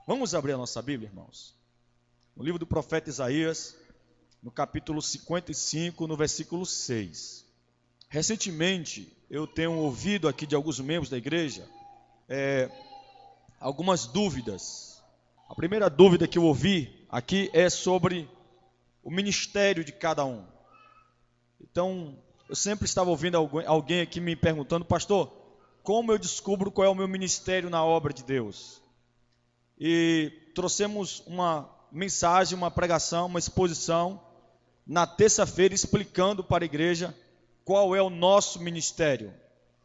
Vamos abrir a nossa Bíblia, irmãos. No livro do profeta Isaías, no capítulo 55, no versículo 6. Recentemente, eu tenho ouvido aqui de alguns membros da igreja algumas dúvidas. A primeira dúvida que eu ouvi aqui é sobre o ministério de cada um. Então, eu sempre estava ouvindo alguém aqui me perguntando: pastor, como eu descubro qual é o meu ministério na obra de Deus? E trouxemos uma mensagem, uma pregação, uma exposição na terça-feira explicando para a igreja qual é o nosso ministério,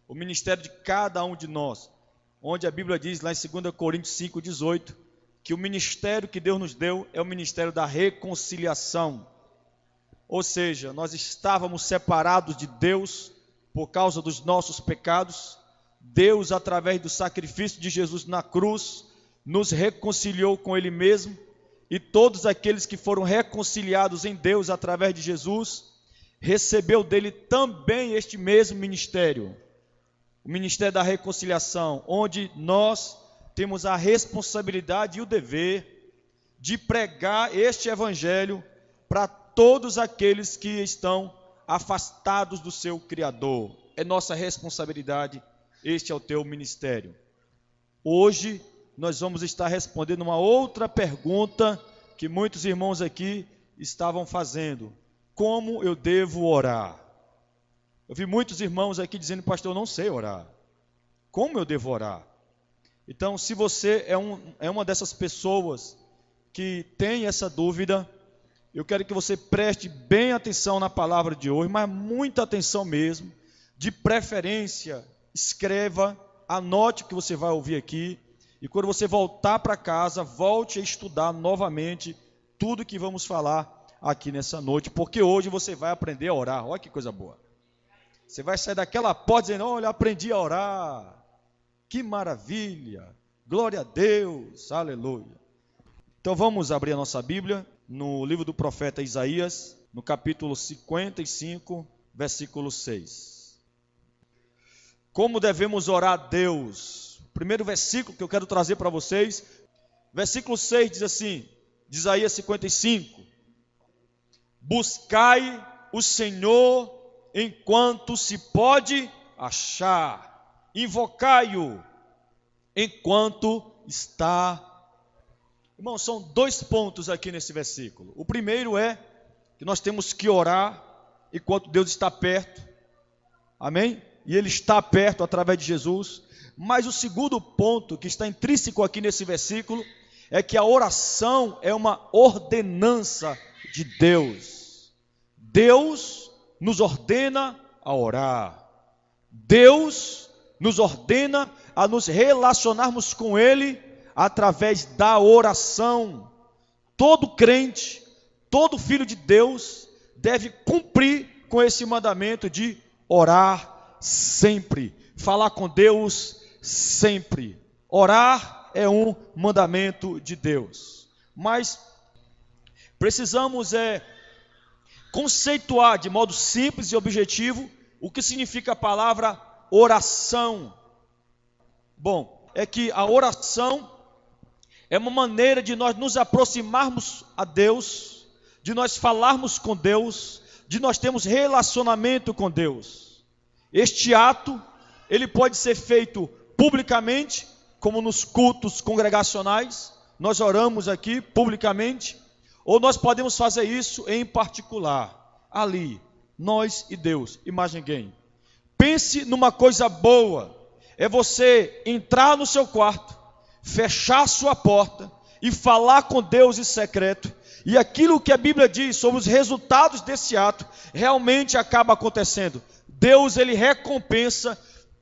o ministério de cada um de nós, onde a Bíblia diz lá em 2 Coríntios 5,18 que o ministério que Deus nos deu é o ministério da reconciliação. Ou seja, nós estávamos separados de Deus por causa dos nossos pecados. Deus, através do sacrifício de Jesus na cruz, nos reconciliou com Ele mesmo, e todos aqueles que foram reconciliados em Deus através de Jesus, recebeu dele também este mesmo ministério, o ministério da reconciliação, onde nós temos a responsabilidade e o dever de pregar este evangelho para todos aqueles que estão afastados do seu Criador. É nossa responsabilidade, este é o teu ministério. Hoje nós vamos estar respondendo uma outra pergunta que muitos irmãos aqui estavam fazendo: como eu devo orar? Eu vi muitos irmãos aqui dizendo: pastor, eu não sei orar. Como eu devo orar? Então, se você é uma dessas pessoas que tem essa dúvida, eu quero que você preste bem atenção na palavra de hoje, mas muita atenção mesmo. De preferência, escreva, anote o que você vai ouvir aqui, e quando você voltar para casa, volte a estudar novamente tudo que vamos falar aqui nessa noite, porque hoje você vai aprender a orar. Olha que coisa boa. Você vai sair daquela porta dizendo: olha, aprendi a orar. Que maravilha, glória a Deus, aleluia. Então vamos abrir a nossa Bíblia no livro do profeta Isaías, no capítulo 55, versículo 6. Como devemos orar a Deus? O primeiro versículo que eu quero trazer para vocês, versículo 6 diz assim, de Isaías 55: buscai o Senhor enquanto se pode achar, invocai-o enquanto está. Irmão, são dois pontos aqui nesse versículo. O primeiro é que nós temos que orar enquanto Deus está perto, amém? E Ele está perto através de Jesus. Mas o segundo ponto que está intrínseco aqui nesse versículo é que a oração é uma ordenança de Deus. Deus nos ordena a orar. Deus nos ordena a nos relacionarmos com Ele através da oração. Todo crente, todo filho de Deus deve cumprir com esse mandamento de orar sempre, falar com Deus sempre. Orar é um mandamento de Deus. Mas precisamos conceituar de modo simples e objetivo o que significa a palavra oração. Bom, é que a oração é uma maneira de nós nos aproximarmos a Deus, de nós falarmos com Deus, de nós termos relacionamento com Deus. Este ato, ele pode ser feito publicamente, como nos cultos congregacionais, nós oramos aqui publicamente, ou nós podemos fazer isso em particular, ali, nós e Deus, e mais ninguém. Pense numa coisa boa, é você entrar no seu quarto, fechar sua porta e falar com Deus em secreto, e aquilo que a Bíblia diz sobre os resultados desse ato, realmente acaba acontecendo. Deus, Ele recompensa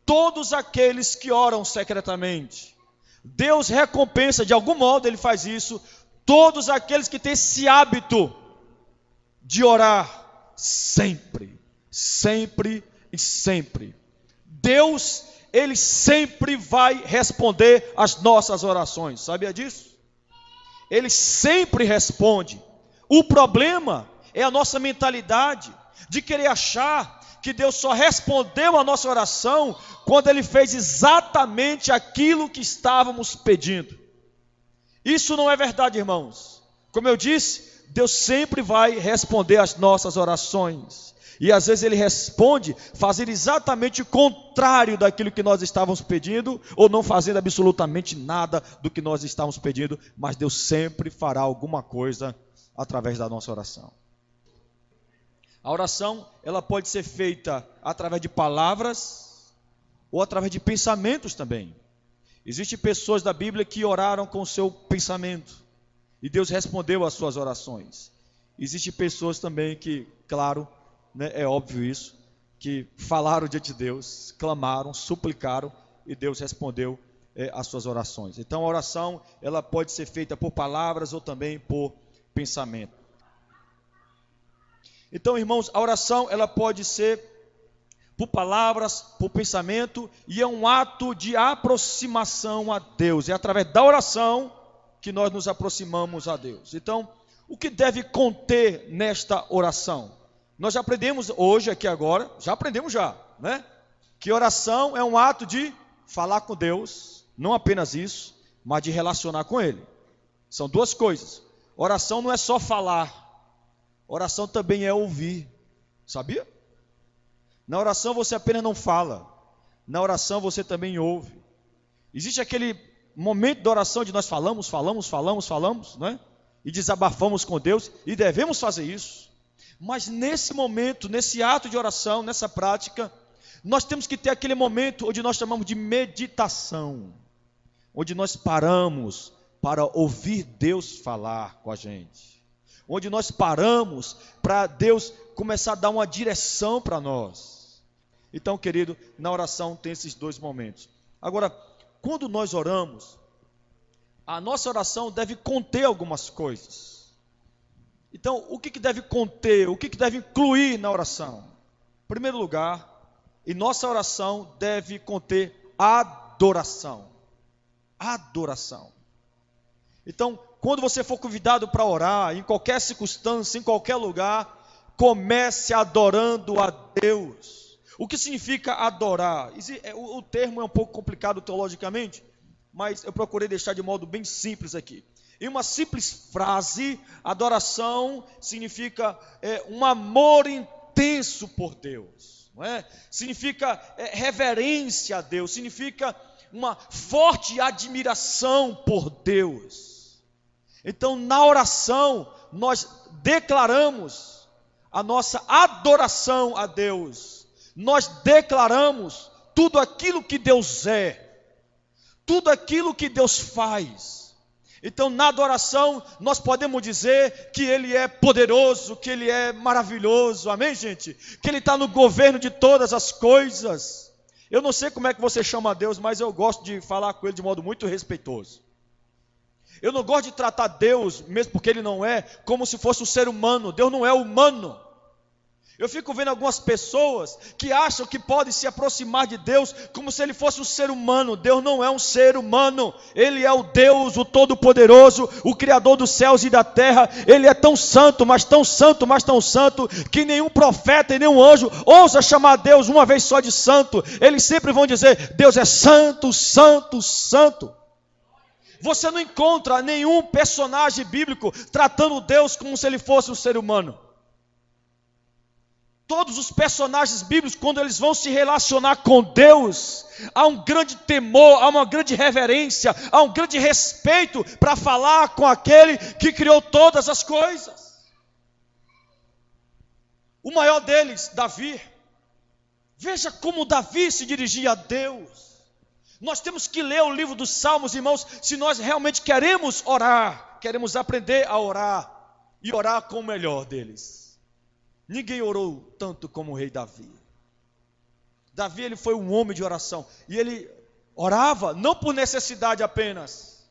todos aqueles que oram secretamente. Deus recompensa, de algum modo Ele faz isso, todos aqueles que têm esse hábito de orar sempre, sempre e sempre. Deus, Ele sempre vai responder às nossas orações, sabia disso? Ele sempre responde. O problema é a nossa mentalidade de querer achar que Deus só respondeu a nossa oração quando Ele fez exatamente aquilo que estávamos pedindo. Isso não é verdade, irmãos. Como eu disse, Deus sempre vai responder às nossas orações. E às vezes Ele responde fazendo exatamente o contrário daquilo que nós estávamos pedindo, ou não fazendo absolutamente nada do que nós estávamos pedindo, mas Deus sempre fará alguma coisa através da nossa oração. A oração, ela pode ser feita através de palavras ou através de pensamentos também. Existem pessoas da Bíblia que oraram com o seu pensamento e Deus respondeu às suas orações. Existem pessoas também que, claro, né, é óbvio isso, que falaram diante de Deus, clamaram, suplicaram e Deus respondeu às suas orações. Então a oração, ela pode ser feita por palavras ou também por pensamento. Então, irmãos, a oração, ela pode ser por palavras, por pensamento, e é um ato de aproximação a Deus. É através da oração que nós nos aproximamos a Deus. Então, o que deve conter nesta oração? Nós já aprendemos hoje, aqui agora, né? Que oração é um ato de falar com Deus, não apenas isso, mas de relacionar com Ele. São duas coisas. Oração não é só falar, oração também é ouvir, sabia? Na oração você apenas não fala, na oração você também ouve. Existe aquele momento da oração de nós falamos, né? E desabafamos com Deus, e devemos fazer isso. Mas nesse momento, nesse ato de oração, nessa prática, nós temos que ter aquele momento onde nós chamamos de meditação, onde nós paramos para ouvir Deus falar com a gente, onde nós paramos para Deus começar a dar uma direção para nós. Então, querido, na oração tem esses dois momentos. Agora, quando nós oramos, a nossa oração deve conter algumas coisas. Então, o que deve conter, o que deve incluir na oração? Em primeiro lugar, e nossa oração deve conter adoração. Adoração. Então, quando você for convidado para orar, em qualquer circunstância, em qualquer lugar, comece adorando a Deus. O que significa adorar? O termo é um pouco complicado teologicamente, mas eu procurei deixar de modo bem simples aqui. Em uma simples frase, adoração significa um amor intenso por Deus, não é? Significa reverência a Deus, significa uma forte admiração por Deus. Então, na oração, nós declaramos a nossa adoração a Deus, nós declaramos tudo aquilo que Deus é, tudo aquilo que Deus faz. Então, na adoração, nós podemos dizer que Ele é poderoso, que Ele é maravilhoso, amém, gente? Que Ele está no governo de todas as coisas. Eu não sei como é que você chama a Deus, mas eu gosto de falar com Ele de modo muito respeitoso. Eu não gosto de tratar Deus, mesmo porque Ele não é, como se fosse um ser humano. Deus não é humano. Eu fico vendo algumas pessoas que acham que podem se aproximar de Deus como se Ele fosse um ser humano. Deus não é um ser humano. Ele é o Deus, o Todo-Poderoso, o Criador dos céus e da terra. Ele é tão santo, mas tão santo, mas tão santo, que nenhum profeta e nenhum anjo ousa chamar Deus uma vez só de santo. Eles sempre vão dizer: Deus é santo, santo, santo. Você não encontra nenhum personagem bíblico tratando Deus como se Ele fosse um ser humano. Todos os personagens bíblicos, quando eles vão se relacionar com Deus, há um grande temor, há uma grande reverência, há um grande respeito para falar com aquele que criou todas as coisas. O maior deles, Davi. Veja como Davi se dirigia a Deus. Nós temos que ler o livro dos Salmos, irmãos, se nós realmente queremos orar, queremos aprender a orar e orar com o melhor deles. Ninguém orou tanto como o rei Davi. Davi, ele foi um homem de oração. E ele orava não por necessidade apenas,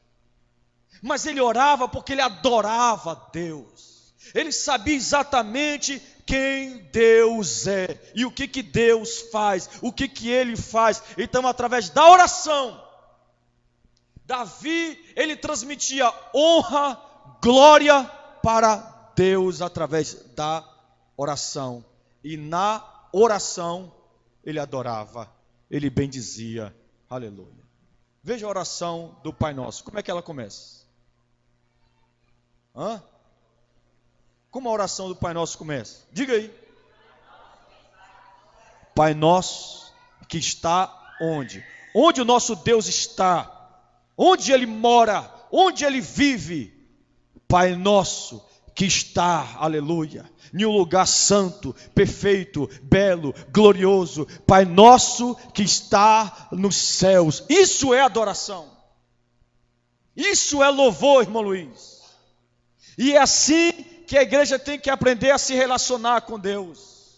mas ele orava porque ele adorava a Deus. Ele sabia exatamente quem Deus é e o que Deus faz, o que Ele faz. Então, através da oração, Davi, ele transmitia honra, glória para Deus através da oração. E na oração ele adorava, ele bendizia. Aleluia. Veja a oração do Pai Nosso. Como é que ela começa? Hã? Como a oração do Pai Nosso começa? Diga aí. Pai Nosso que está onde? Onde o nosso Deus está? Onde Ele mora? Onde Ele vive? Pai Nosso que está, aleluia, em um lugar santo, perfeito, belo, glorioso. Pai Nosso que está nos céus. Isso é adoração. Isso é louvor, irmão Luiz. E é assim que a igreja tem que aprender a se relacionar com Deus.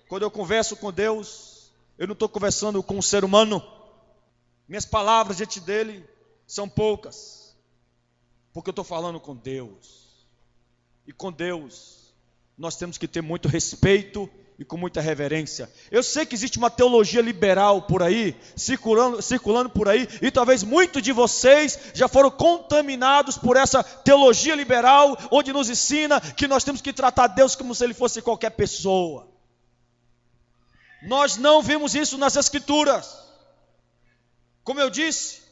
Quando eu converso com Deus, eu não estou conversando com um ser humano. Minhas palavras diante dele são poucas, porque eu estou falando com Deus. E com Deus nós temos que ter muito respeito e com muita reverência. Eu sei que existe uma teologia liberal por aí, circulando por aí, e talvez muitos de vocês já foram contaminados por essa teologia liberal, onde nos ensina que nós temos que tratar Deus como se Ele fosse qualquer pessoa. Nós não vimos isso nas Escrituras. Como eu disse,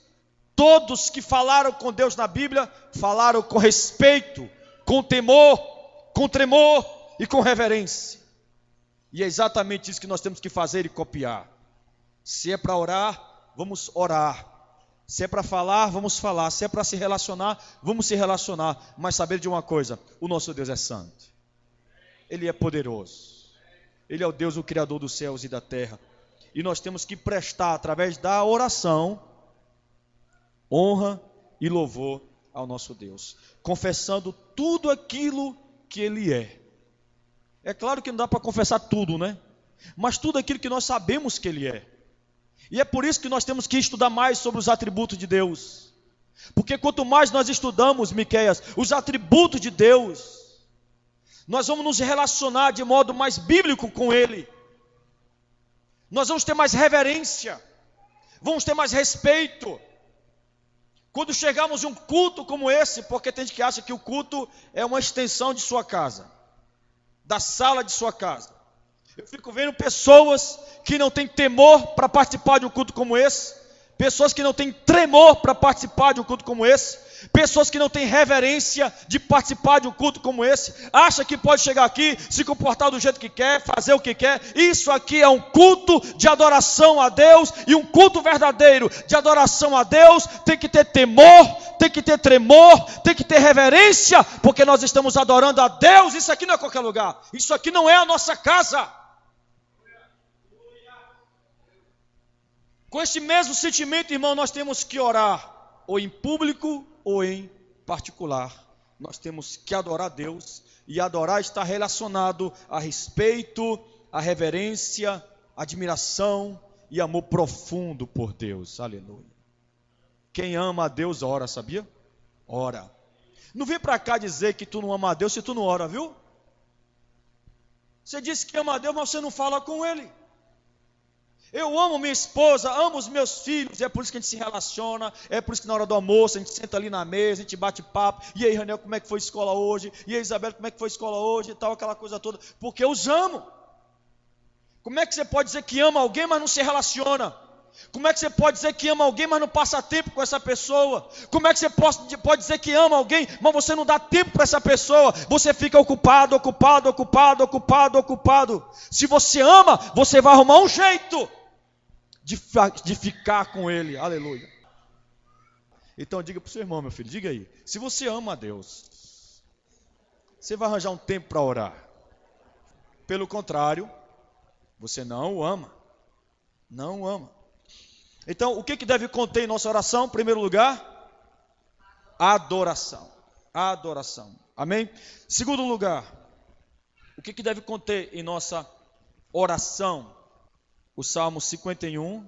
todos que falaram com Deus na Bíblia, falaram com respeito, com temor, com tremor e com reverência. E é exatamente isso que nós temos que fazer e copiar. Se é para orar, vamos orar. Se é para falar, vamos falar. Se é para se relacionar, vamos se relacionar. Mas saber de uma coisa, o nosso Deus é santo. Ele é poderoso. Ele é o Deus, o Criador dos céus e da terra. E nós temos que prestar, através da oração, honra e louvor ao nosso Deus, confessando tudo aquilo que Ele é. É claro que não dá para confessar tudo, né? Mas tudo aquilo que nós sabemos que Ele é. E é por isso que nós temos que estudar mais sobre os atributos de Deus. Porque quanto mais nós estudamos, Miqueias, os atributos de Deus, nós vamos nos relacionar de modo mais bíblico com Ele. Nós vamos ter mais reverência, vamos ter mais respeito. Quando chegarmos em um culto como esse, porque tem gente que acha que o culto é uma extensão de sua casa, da sala de sua casa. Eu fico vendo pessoas que não têm temor para participar de um culto como esse, pessoas que não têm tremor para participar de um culto como esse, pessoas que não têm reverência de participar de um culto como esse, acha que pode chegar aqui, se comportar do jeito que quer, fazer o que quer. Isso aqui é um culto de adoração a Deus, e um culto verdadeiro de adoração a Deus tem que ter temor, tem que ter tremor, tem que ter reverência, porque nós estamos adorando a Deus. Isso aqui não é qualquer lugar, isso aqui não é a nossa casa. Com este mesmo sentimento, irmão, nós temos que orar, ou em público ou em particular. Nós temos que adorar a Deus, e adorar está relacionado a respeito, a reverência, admiração e amor profundo por Deus. Aleluia. Quem ama a Deus ora, sabia? Ora. Não vem para cá dizer que tu não ama a Deus se tu não ora, viu? Você disse que ama a Deus, mas você não fala com Ele. Eu amo minha esposa, amo os meus filhos, é por isso que a gente se relaciona, é por isso que na hora do almoço a gente senta ali na mesa, a gente bate papo. E aí, Raniel, como é que foi a escola hoje? E aí, Isabel, como é que foi a escola hoje? E tal, aquela coisa toda, porque eu os amo. Como é que você pode dizer que ama alguém, mas não se relaciona? Como é que você pode dizer que ama alguém, mas não passa tempo com essa pessoa? Como é que você pode dizer que ama alguém, mas você não dá tempo para essa pessoa? Você fica ocupado. Se você ama, você vai arrumar um jeito de ficar com Ele. Aleluia. Então diga para o seu irmão, meu filho, diga aí, se você ama a Deus, você vai arranjar um tempo para orar. Pelo contrário, você não o ama. Não o ama. Então, o que deve conter em nossa oração? Em primeiro lugar, adoração. Adoração. Amém? Segundo lugar, o que deve conter em nossa oração? O Salmo 51,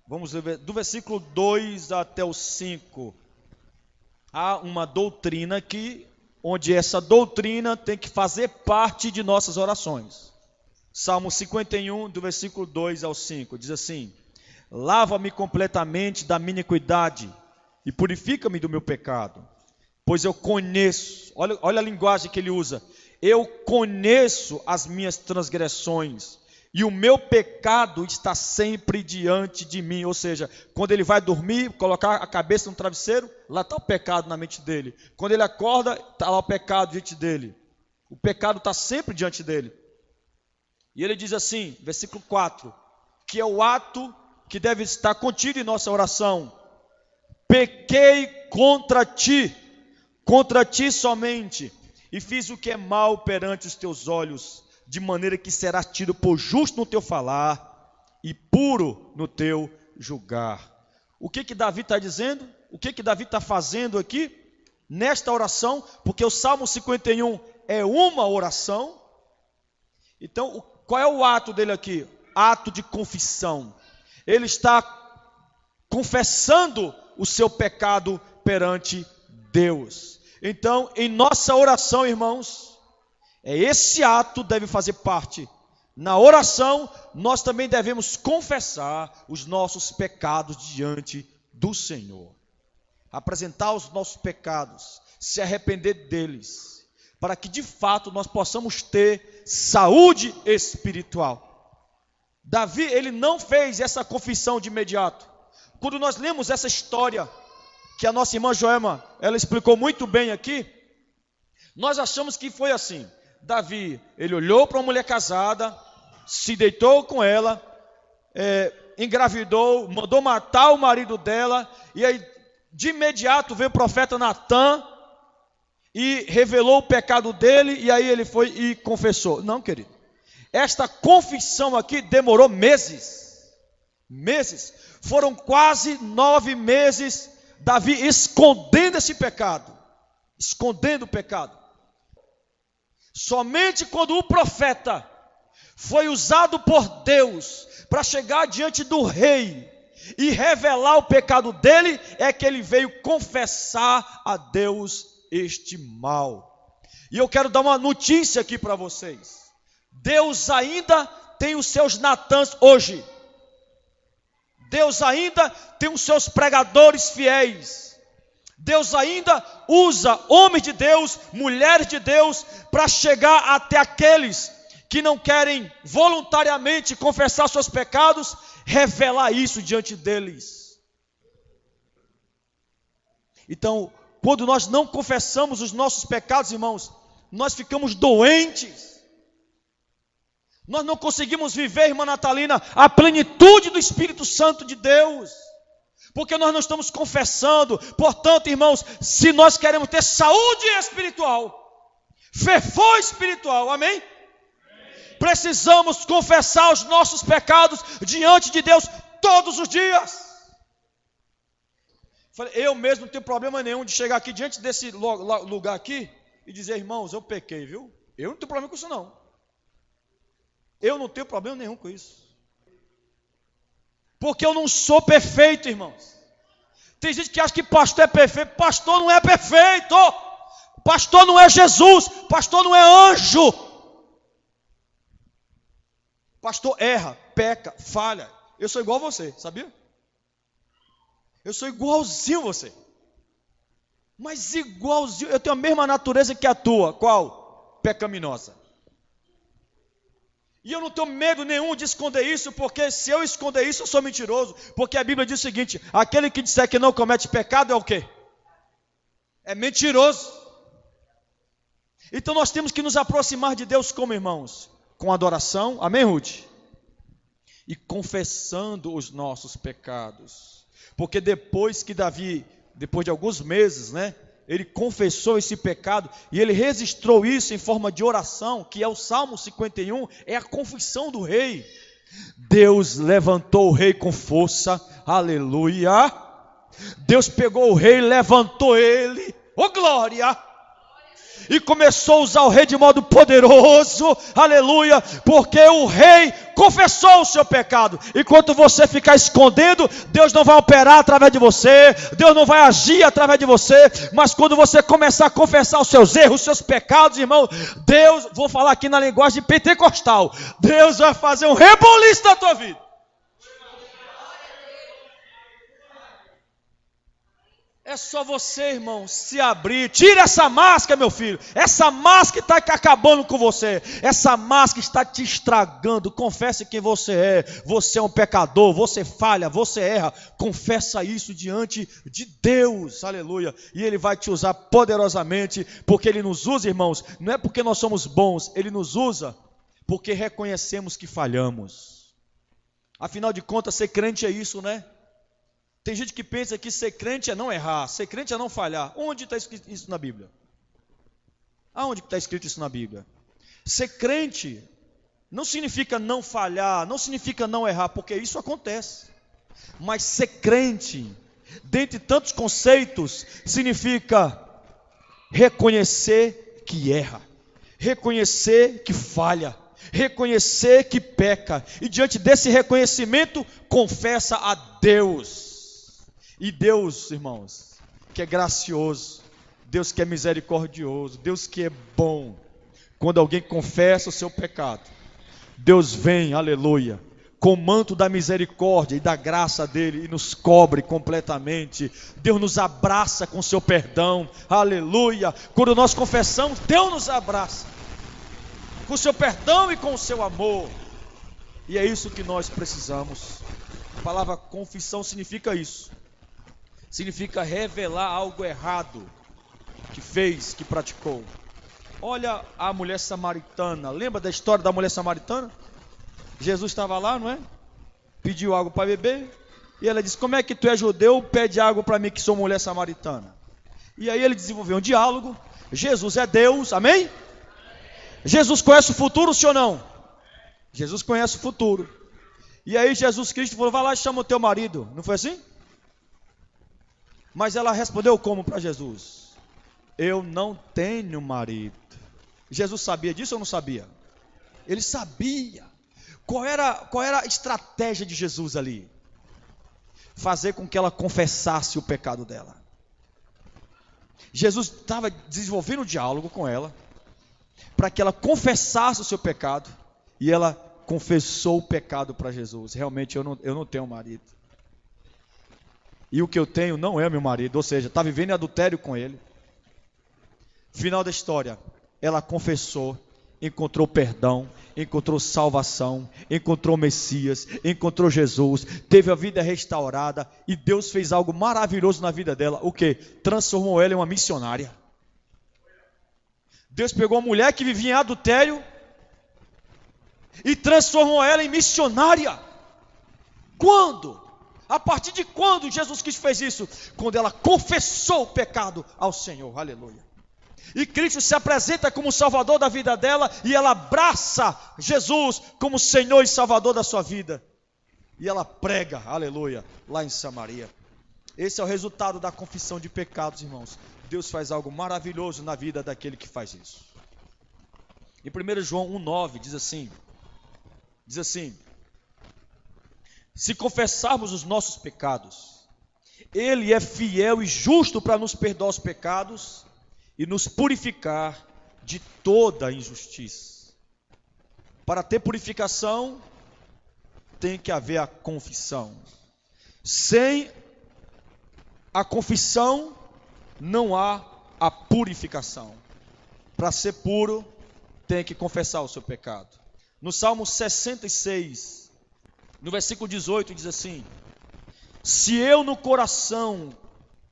vamos ler do versículo 2 até o 5. Há uma doutrina aqui, onde essa doutrina tem que fazer parte de nossas orações. Salmo 51, do versículo 2 ao 5, diz assim: lava-me completamente da minha iniquidade e purifica-me do meu pecado, pois eu conheço, olha a linguagem que ele usa, eu conheço as minhas transgressões e o meu pecado está sempre diante de mim. Ou seja, quando ele vai dormir, colocar a cabeça no travesseiro, lá está o pecado na mente dele. Quando ele acorda, está lá o pecado diante dele. O pecado está sempre diante dele. E ele diz assim, versículo 4, que é o ato que deve estar contido em nossa oração. Pequei contra ti somente, e fiz o que é mal perante os teus olhos, de maneira que serás tido por justo no teu falar e puro no teu julgar. O que Davi está dizendo? O que Davi está fazendo aqui? Nesta oração, porque o Salmo 51 é uma oração. Então, qual é o ato dele aqui? Ato de confissão. Ele está confessando o seu pecado perante Deus. Então, em nossa oração, irmãos, esse ato deve fazer parte. Na oração, nós também devemos confessar os nossos pecados diante do Senhor. Apresentar os nossos pecados, se arrepender deles, para que de fato nós possamos ter saúde espiritual. Davi, ele não fez essa confissão de imediato. Quando nós lemos essa história, que a nossa irmã Joema, ela explicou muito bem aqui, nós achamos que foi assim. Davi, ele olhou para uma mulher casada, se deitou com ela, engravidou, mandou matar o marido dela, e aí de imediato veio o profeta Natan e revelou o pecado dele, e aí ele foi e confessou. Não, querido, esta confissão aqui demorou meses, foram quase 9 meses, Davi escondendo esse pecado, escondendo o pecado. Somente quando o profeta foi usado por Deus para chegar diante do rei e revelar o pecado dele, é que ele veio confessar a Deus este mal. E eu quero dar uma notícia aqui para vocês. Deus ainda tem os seus Natãs hoje. Deus ainda tem os seus pregadores fiéis. Deus ainda usa homens de Deus, mulheres de Deus, para chegar até aqueles que não querem voluntariamente confessar seus pecados, revelar isso diante deles. Então, quando nós não confessamos os nossos pecados, irmãos, nós ficamos doentes. Nós não conseguimos viver, irmã Natalina, a plenitude do Espírito Santo de Deus, porque nós não estamos confessando. Portanto, irmãos, se nós queremos ter saúde espiritual, fervor espiritual, amém? Precisamos confessar os nossos pecados diante de Deus todos os dias. Eu mesmo não tenho problema nenhum de chegar aqui diante desse lugar aqui e dizer, irmãos, eu pequei, viu? Eu não tenho problema com isso não. Eu não tenho problema nenhum com isso. Porque eu não sou perfeito, irmãos. Tem gente que acha que pastor é perfeito. Pastor não é perfeito. Pastor não é Jesus. Pastor não é anjo. Pastor erra, peca, falha. Eu sou igual a você, sabia? Eu sou igualzinho a você. Mas igualzinho. Eu tenho a mesma natureza que a tua. Qual? Pecaminosa. E eu não tenho medo nenhum de esconder isso, porque se eu esconder isso, eu sou mentiroso. Porque a Bíblia diz o seguinte: aquele que disser que não comete pecado é o quê? É mentiroso. Então nós temos que nos aproximar de Deus como irmãos, com adoração, amém, Ruth? E confessando os nossos pecados. Porque depois que Davi, depois de alguns meses, ele confessou esse pecado e ele registrou isso em forma de oração, que é o Salmo 51, é a confissão do rei. Deus levantou o rei com força, aleluia. Deus pegou o rei, levantou ele, oh glória, e começou a usar o rei de modo poderoso, aleluia, porque o rei confessou o seu pecado. Enquanto você ficar escondendo, Deus não vai operar através de você, Deus não vai agir através de você, mas quando você começar a confessar os seus erros, os seus pecados, irmão, Deus, vou falar aqui na linguagem pentecostal, Deus vai fazer um reboliço na tua vida. É só você, irmão, se abrir. Tira essa máscara, meu filho. Essa máscara está acabando com você. Essa máscara está te estragando. Confesse quem você é. Você é um pecador, você falha, você erra. Confessa isso diante de Deus. Aleluia. E Ele vai te usar poderosamente, porque Ele nos usa, irmãos. Não é porque nós somos bons. Ele nos usa porque reconhecemos que falhamos. Afinal de contas, ser crente é isso, né? Tem gente que pensa que ser crente é não errar, ser crente é não falhar. Onde está escrito isso na Bíblia? Aonde está escrito isso na Bíblia? Ser crente não significa não falhar, não significa não errar, porque isso acontece. Mas ser crente, dentre tantos conceitos, significa reconhecer que erra, reconhecer que falha, reconhecer que peca, e diante desse reconhecimento, confessa a Deus. E Deus, irmãos, que é gracioso, Deus que é misericordioso, Deus que é bom, quando alguém confessa o seu pecado, Deus vem, aleluia, com o manto da misericórdia e da graça dele e nos cobre completamente. Deus nos abraça com o seu perdão, aleluia. Quando nós confessamos, Deus nos abraça com o seu perdão e com o seu amor. E é isso que nós precisamos. A palavra confissão significa isso. Significa revelar algo errado que fez, que praticou. Olha a mulher samaritana. Lembra da história da mulher samaritana? Jesus estava lá, não é? Pediu água para beber. E ela disse: como é que tu é judeu, pede água para mim que sou mulher samaritana? E aí ele desenvolveu um diálogo. Jesus é Deus, amém? Jesus conhece o futuro, sim ou não? Jesus conhece o futuro. E aí Jesus Cristo falou: vai lá e chama o teu marido. Não foi assim? Mas ela respondeu como para Jesus? Eu não tenho marido. Jesus sabia disso ou não sabia? Ele sabia. Qual era a estratégia de Jesus ali? Fazer com que ela confessasse o pecado dela. Jesus estava desenvolvendo um diálogo com ela, para que ela confessasse o seu pecado, e ela confessou o pecado para Jesus. Realmente eu não tenho marido. E o que eu tenho não é meu marido, ou seja, está vivendo em adultério com ele. Final da história, ela confessou, encontrou perdão, encontrou salvação, encontrou Messias, encontrou Jesus, teve a vida restaurada, e Deus fez algo maravilhoso na vida dela. O que? Transformou ela em uma missionária. Deus pegou uma mulher que vivia em adultério e transformou ela em missionária. Quando? A partir de quando Jesus Cristo fez isso? Quando ela confessou o pecado ao Senhor, aleluia. E Cristo se apresenta como Salvador da vida dela, e ela abraça Jesus como Senhor e Salvador da sua vida. E ela prega, aleluia, lá em Samaria. Esse é o resultado da confissão de pecados, irmãos. Deus faz algo maravilhoso na vida daquele que faz isso. Em 1 João 1,9 diz assim: se confessarmos os nossos pecados, Ele é fiel e justo para nos perdoar os pecados e nos purificar de toda injustiça. Para ter purificação, tem que haver a confissão. Sem a confissão, não há a purificação. Para ser puro, tem que confessar o seu pecado. No Salmo 66, no versículo 18, diz assim: se eu no coração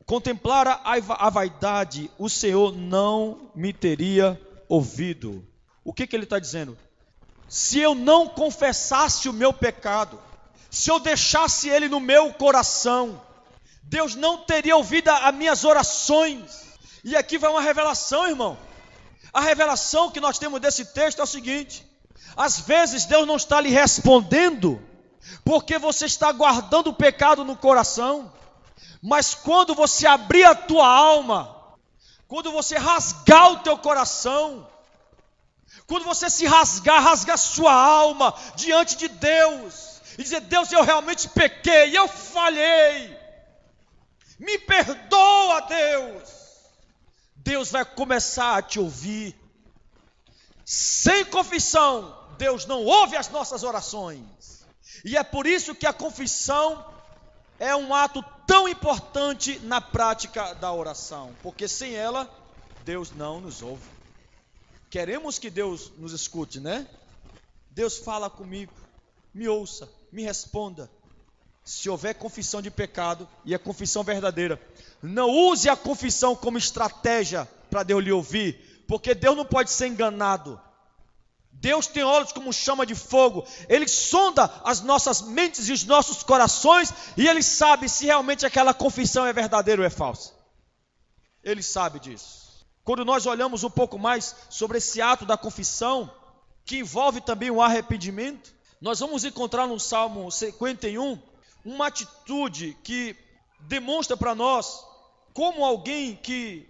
contemplara a vaidade, o Senhor não me teria ouvido. O que ele está dizendo? Se eu não confessasse o meu pecado, se eu deixasse ele no meu coração, Deus não teria ouvido as minhas orações. E aqui vai uma revelação, irmão. A revelação que nós temos desse texto é o seguinte: às vezes Deus não está lhe respondendo porque você está guardando o pecado no coração. Mas quando você abrir a tua alma, quando você rasgar o teu coração, quando você se rasgar sua alma diante de Deus, e dizer: Deus, eu realmente pequei, eu falhei, me perdoa, Deus. Deus vai começar a te ouvir. Sem confissão, Deus não ouve as nossas orações. E é por isso que a confissão é um ato tão importante na prática da oração, porque sem ela, Deus não nos ouve. Queremos que Deus nos escute, né? Deus fala comigo, me ouça, me responda. Se houver confissão de pecado e a confissão verdadeira, não use a confissão como estratégia para Deus lhe ouvir, porque Deus não pode ser enganado. Deus tem olhos como chama de fogo, Ele sonda as nossas mentes e os nossos corações, e Ele sabe se realmente aquela confissão é verdadeira ou é falsa. Ele sabe disso. Quando nós olhamos um pouco mais sobre esse ato da confissão, que envolve também o arrependimento, nós vamos encontrar no Salmo 51, uma atitude que demonstra para nós como alguém que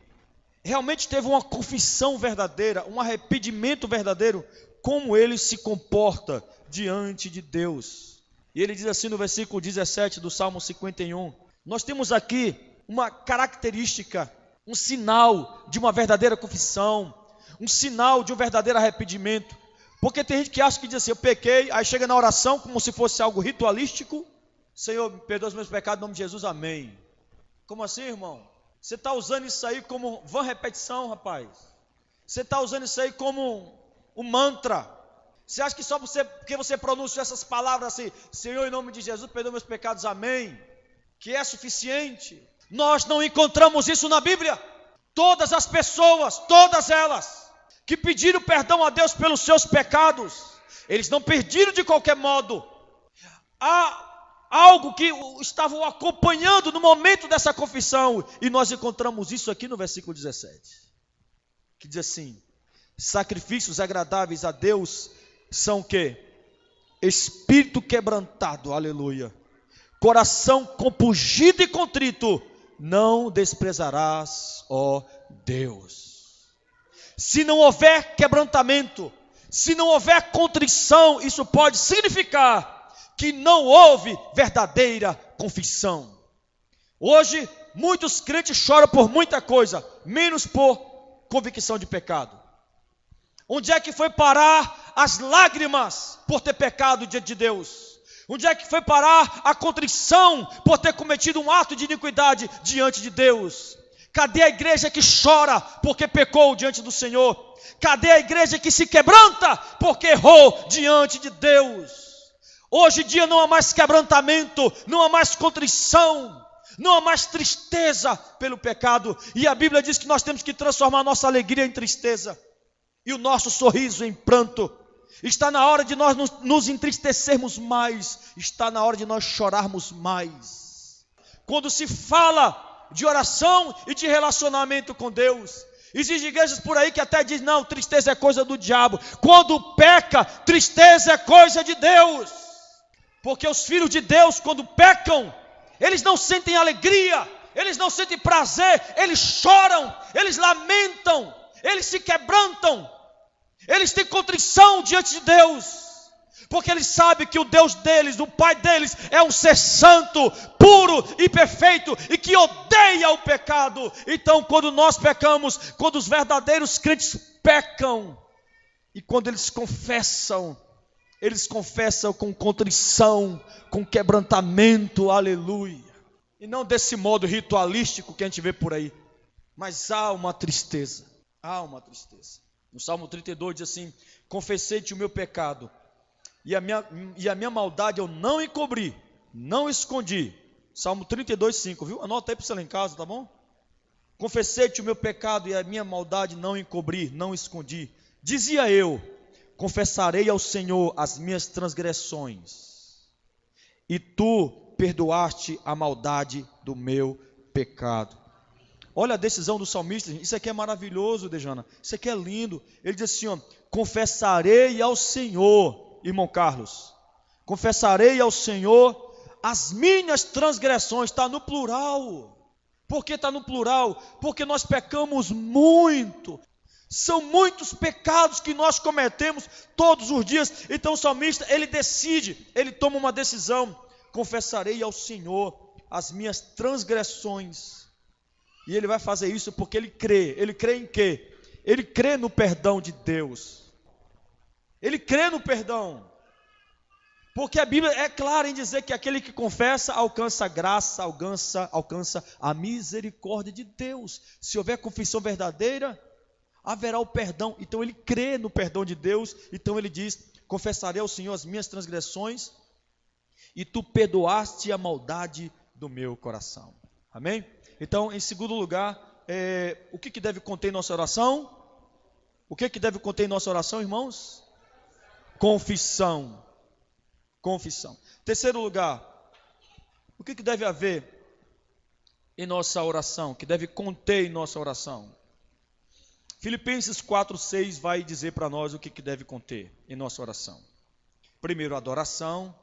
realmente teve uma confissão verdadeira, um arrependimento verdadeiro, como ele se comporta diante de Deus. E ele diz assim no versículo 17 do Salmo 51, nós temos aqui uma característica, um sinal de uma verdadeira confissão, um sinal de um verdadeiro arrependimento, porque tem gente que acha que diz assim, eu pequei, aí chega na oração como se fosse algo ritualístico, Senhor, me perdoa os meus pecados, em nome de Jesus, amém. Como assim, irmão? Você está usando isso aí como vã repetição, rapaz. Você está usando isso aí como um mantra. Você acha que só porque você pronuncia essas palavras assim, Senhor, em nome de Jesus, perdoa meus pecados, amém, que é suficiente? Nós não encontramos isso na Bíblia. Todas as pessoas, todas elas, que pediram perdão a Deus pelos seus pecados, eles não pediram de qualquer modo. Há algo que estavam acompanhando no momento dessa confissão, e nós encontramos isso aqui no versículo 17, que diz assim, sacrifícios agradáveis a Deus são o quê? Espírito quebrantado, aleluia, coração compungido e contrito, não desprezarás, ó Deus. Se não houver quebrantamento, se não houver contrição, isso pode significar que não houve verdadeira confissão. Hoje, muitos crentes choram por muita coisa, menos por convicção de pecado. Onde é que foi parar as lágrimas por ter pecado diante de Deus? Onde é que foi parar a contrição por ter cometido um ato de iniquidade diante de Deus? Cadê a igreja que chora porque pecou diante do Senhor? Cadê a igreja que se quebranta porque errou diante de Deus? Hoje em dia não há mais quebrantamento, não há mais contrição, não há mais tristeza pelo pecado. E a Bíblia diz que nós temos que transformar nossa alegria em tristeza e o nosso sorriso em pranto. Está na hora de nós nos entristecermos mais, está na hora de nós chorarmos mais. Quando se fala de oração e de relacionamento com Deus, existem igrejas por aí que até dizem, não, tristeza é coisa do diabo. Quando peca, tristeza é coisa de Deus. Porque os filhos de Deus, quando pecam, eles não sentem alegria, eles não sentem prazer, eles choram, eles lamentam, eles se quebrantam, eles têm contrição diante de Deus, porque eles sabem que o Deus deles, o Pai deles, é um ser santo, puro e perfeito, e que odeia o pecado. Então, quando nós pecamos, quando os verdadeiros crentes pecam, e quando eles confessam com contrição, com quebrantamento, aleluia. E não desse modo ritualístico que a gente vê por aí. Mas há uma tristeza. No Salmo 32 diz assim, confessei-te o meu pecado, e a minha maldade eu não encobri, não escondi. Salmo 32, 5, viu? Anota aí para você lá em casa, tá bom? Confessei-te o meu pecado, e a minha maldade não encobri, não escondi. Dizia eu, confessarei ao Senhor as minhas transgressões, e tu perdoaste a maldade do meu pecado. Olha a decisão do salmista, isso aqui é maravilhoso, Dejana, isso aqui é lindo. Ele diz assim, ó, confessarei ao Senhor, irmão Carlos, confessarei ao Senhor as minhas transgressões. Está no plural. Por que está no plural? Porque nós pecamos muito. São muitos pecados que nós cometemos todos os dias. Então o salmista, ele decide, ele toma uma decisão. Confessarei ao Senhor as minhas transgressões. E ele vai fazer isso porque ele crê. Ele crê em quê? Ele crê no perdão de Deus. Ele crê no perdão. Porque a Bíblia é clara em dizer que aquele que confessa alcança a graça, alcança a misericórdia de Deus. Se houver confissão verdadeira, haverá o perdão. Então ele crê no perdão de Deus. Então ele diz: confessarei ao Senhor as minhas transgressões, e tu perdoaste a maldade do meu coração. Amém? Então, em segundo lugar, o que deve conter nossa oração? O que deve conter nossa oração, irmãos? Confissão. Confissão. Terceiro lugar, o que deve haver em nossa oração? Que deve conter em nossa oração? Filipenses 4:6 vai dizer para nós o que deve conter em nossa oração. Primeiro, adoração.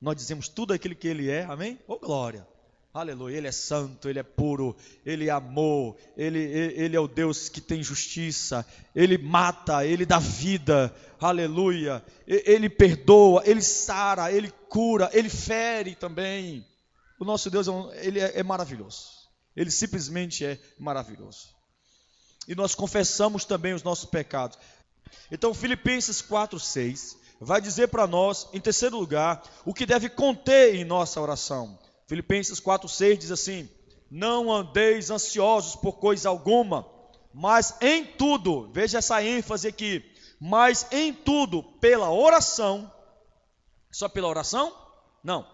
Nós dizemos tudo aquilo que Ele é, amém? Oh, glória, aleluia. Ele é santo, Ele é puro, Ele é amor, Ele é o Deus que tem justiça, Ele mata, Ele dá vida, aleluia. Ele perdoa, Ele sara, Ele cura, Ele fere também. O nosso Deus Ele é maravilhoso, Ele simplesmente é maravilhoso. E nós confessamos também os nossos pecados. Então Filipenses 4:6 vai dizer para nós, em terceiro lugar, o que deve conter em nossa oração. Filipenses 4:6 diz assim: não andeis ansiosos por coisa alguma, mas em tudo, veja essa ênfase aqui, mas em tudo, pela oração, só pela oração? Não.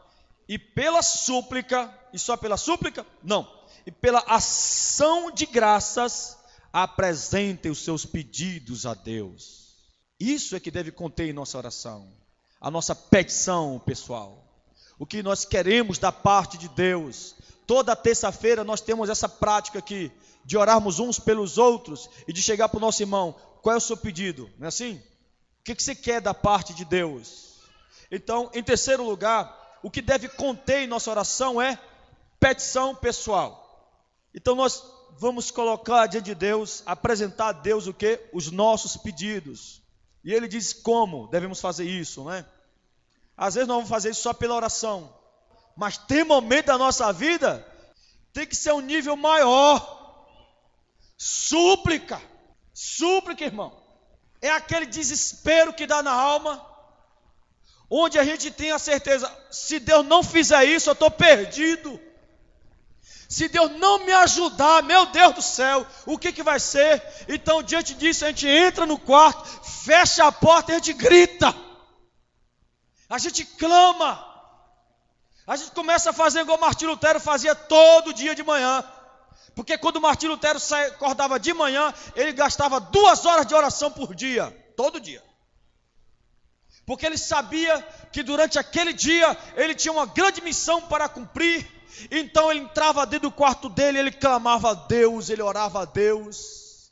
E pela súplica, e só pela súplica? Não. E pela ação de graças, apresentem os seus pedidos a Deus. Isso é que deve conter em nossa oração, a nossa petição pessoal, o que nós queremos da parte de Deus. Toda terça-feira nós temos essa prática aqui, de orarmos uns pelos outros e de chegar para o nosso irmão: qual é o seu pedido? Não é assim? O que você quer da parte de Deus? Então, em terceiro lugar, o que deve conter em nossa oração é petição pessoal. Então nós vamos colocar diante de Deus, apresentar a Deus o quê? Os nossos pedidos. E Ele diz como devemos fazer isso, né? Às vezes nós vamos fazer isso só pela oração, mas tem momento da nossa vida, tem que ser um nível maior. Súplica, irmão, é aquele desespero que dá na alma, onde a gente tem a certeza: se Deus não fizer isso, eu estou perdido. Se Deus não me ajudar, meu Deus do céu, o que vai ser? Então, diante disso, a gente entra no quarto, fecha a porta e a gente grita. A gente clama. A gente começa a fazer igual Martim Lutero fazia todo dia de manhã. Porque quando Martim Lutero acordava de manhã, ele gastava 2 horas de oração por dia, todo dia. Porque ele sabia que durante aquele dia, ele tinha uma grande missão para cumprir. Então ele entrava dentro do quarto dele, ele clamava a Deus, ele orava a Deus.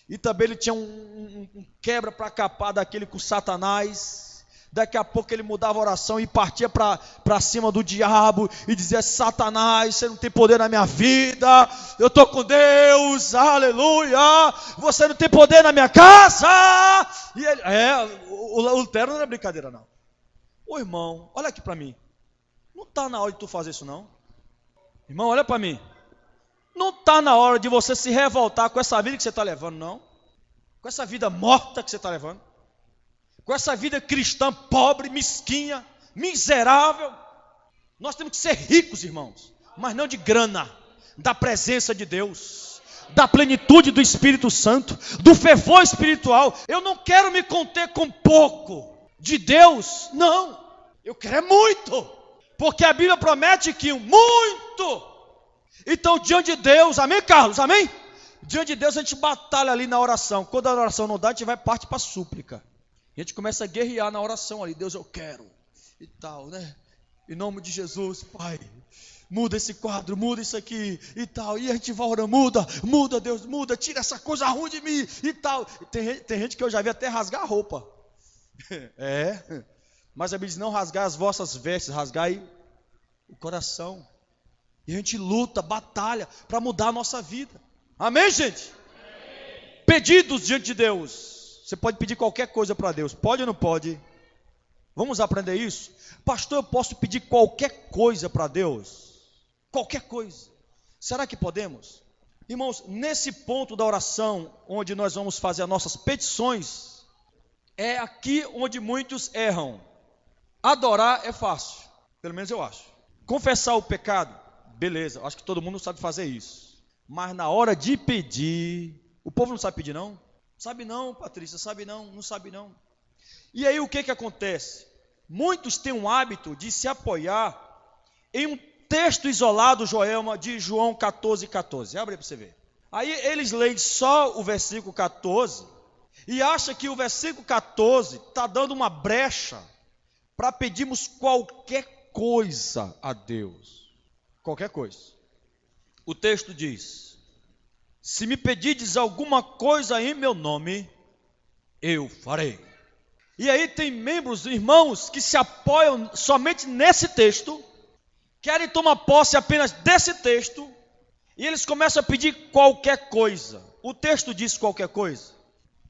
E também ele tinha um quebra para capar daquele com Satanás. Daqui a pouco ele mudava a oração e partia para cima do diabo e dizia: Satanás, você não tem poder na minha vida, eu estou com Deus, aleluia, você não tem poder na minha casa. E ele, o Lutero não era brincadeira não. Ô irmão, olha aqui para mim, não está na hora de tu fazer isso não? Irmão, olha para mim, não está na hora de você se revoltar com essa vida que você está levando não, com essa vida morta que você está levando, com essa vida cristã pobre, mesquinha, miserável. Nós temos que ser ricos, irmãos, mas não de grana, da presença de Deus, da plenitude do Espírito Santo, do fervor espiritual. Eu não quero me conter com pouco de Deus, não, eu quero é muito, porque a Bíblia promete que muito. Então, diante de Deus, amém, Carlos, amém? Diante de Deus a gente batalha ali na oração. Quando a oração não dá, a gente vai partir para a súplica. A gente começa a guerrear na oração ali: Deus, eu quero, e tal, né? Em nome de Jesus, Pai, muda esse quadro, muda isso aqui, e tal. E a gente vai orando: muda Deus, muda, tira essa coisa ruim de mim, e tal. Tem gente que eu já vi até rasgar a roupa. Mas a Bíblia diz: não rasgar as vossas vestes, rasgai o coração. E a gente luta, batalha para mudar a nossa vida. Amém, gente? Amém. Pedidos diante de Deus. Você pode pedir qualquer coisa para Deus, pode ou não pode? Vamos aprender isso? Pastor, eu posso pedir qualquer coisa para Deus? Qualquer coisa. Será que podemos? Irmãos, nesse ponto da oração, onde nós vamos fazer as nossas petições, é aqui onde muitos erram. Adorar é fácil, pelo menos eu acho. Confessar o pecado, beleza, acho que todo mundo sabe fazer isso. Mas na hora de pedir, o povo não sabe pedir não? Sabe não, Patrícia, sabe não sabe não. E aí o que acontece? Muitos têm um hábito de se apoiar em um texto isolado, Joelma, de João 14,14. Abre aí para você ver. Aí eles leem só o versículo 14 e acham que o versículo 14 está dando uma brecha para pedirmos qualquer coisa a Deus. Qualquer coisa. O texto diz: se me pedirdes alguma coisa em meu nome, eu farei. E aí tem membros, irmãos, que se apoiam somente nesse texto, querem tomar posse apenas desse texto, e eles começam a pedir qualquer coisa. O texto diz qualquer coisa?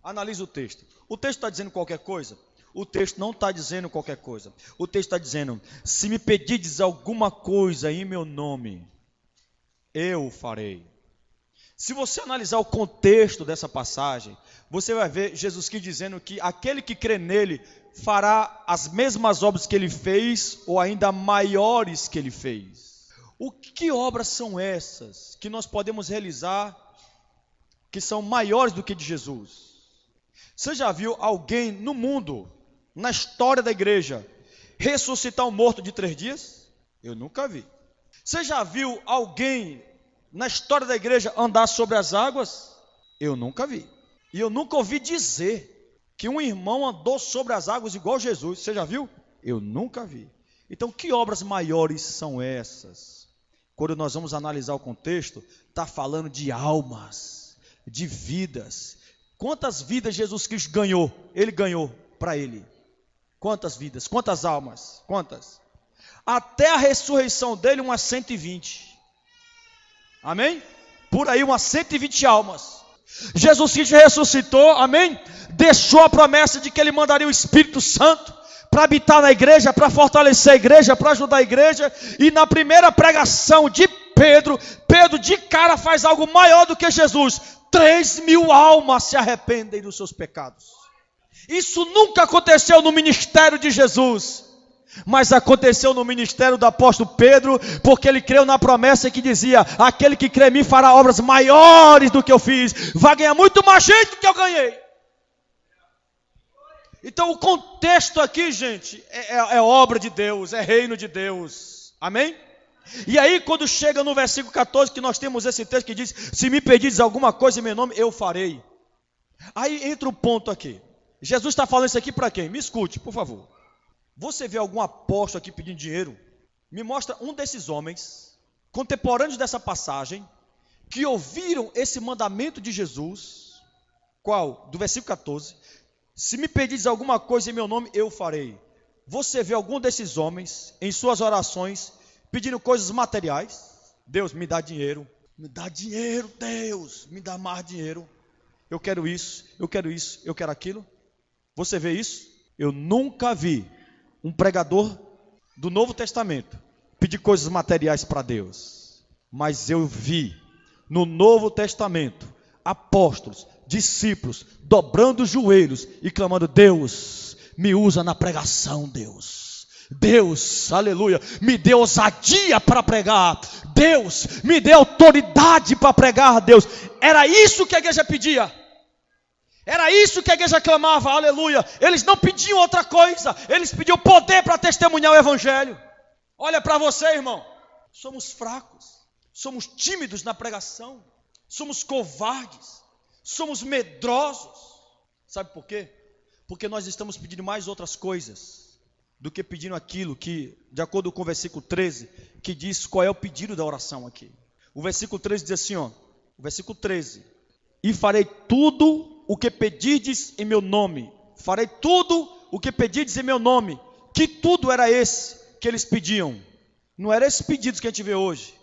Analisa o texto. O texto está dizendo qualquer coisa? O texto não está dizendo qualquer coisa. O texto está dizendo: se me pedirdes alguma coisa em meu nome, eu farei. Se você analisar o contexto dessa passagem, você vai ver Jesus Cristo dizendo que aquele que crê nele fará as mesmas obras que ele fez, ou ainda maiores que ele fez. Que obras são essas que nós podemos realizar que são maiores do que de Jesus? Você já viu alguém no mundo, na história da igreja, ressuscitar um morto de 3 dias? Eu nunca vi. Você já viu alguém na história da igreja andar sobre as águas? Eu nunca vi. E eu nunca ouvi dizer que um irmão andou sobre as águas igual Jesus. Você já viu? Eu nunca vi. Então, que obras maiores são essas? Quando nós vamos analisar o contexto, está falando de almas, de vidas. Quantas vidas Jesus Cristo ganhou? Ele ganhou para ele. Quantas vidas? Quantas almas? Quantas? Até a ressurreição dele, umas 120. Amém? Por aí, umas 120 almas. Jesus Cristo ressuscitou, amém? Deixou a promessa de que ele mandaria o Espírito Santo para habitar na igreja, para fortalecer a igreja, para ajudar a igreja. E na primeira pregação de Pedro de cara faz algo maior do que Jesus. 3.000 almas se arrependem dos seus pecados. Isso nunca aconteceu no ministério de Jesus, mas aconteceu no ministério do apóstolo Pedro, porque ele creu na promessa que dizia: aquele que crê em mim fará obras maiores do que eu fiz, vai ganhar muito mais gente do que eu ganhei. Então o contexto aqui, gente, é obra de Deus, é reino de Deus, amém? E aí quando chega no versículo 14, que nós temos esse texto que diz: se me pedires alguma coisa em meu nome, eu farei. Aí entra o ponto aqui. Jesus está falando isso aqui para quem? Me escute, por favor. Você vê algum apóstolo aqui pedindo dinheiro? Me mostra um desses homens, contemporâneos dessa passagem, que ouviram esse mandamento de Jesus. Qual? Do versículo 14. Se me pedires alguma coisa em meu nome, eu farei. Você vê algum desses homens, em suas orações, pedindo coisas materiais? Deus, me dá dinheiro. Me dá dinheiro, Deus. Me dá mais dinheiro. Eu quero isso, eu quero isso, eu quero aquilo. Você vê isso? Eu nunca vi um pregador do Novo Testamento pedir coisas materiais para Deus. Mas eu vi no Novo Testamento apóstolos, discípulos, dobrando os joelhos e clamando: Deus, me usa na pregação, Deus. Deus, aleluia, me dê ousadia para pregar. Deus, me dê autoridade para pregar, Deus. Era isso que a igreja pedia. Era isso que a igreja clamava, aleluia. Eles não pediam outra coisa, eles pediam poder para testemunhar o evangelho. Olha para você, irmão. Somos fracos, somos tímidos na pregação, somos covardes, somos medrosos. Sabe por quê? Porque nós estamos pedindo mais outras coisas do que pedindo aquilo que, de acordo com o versículo 13, que diz qual é o pedido da oração aqui. O versículo 13 diz assim, o versículo 13: e farei tudo o que pedirdes em meu nome. Farei tudo o que pedirdes em meu nome. Que tudo era esse que eles pediam? Não era esses pedidos que a gente vê hoje.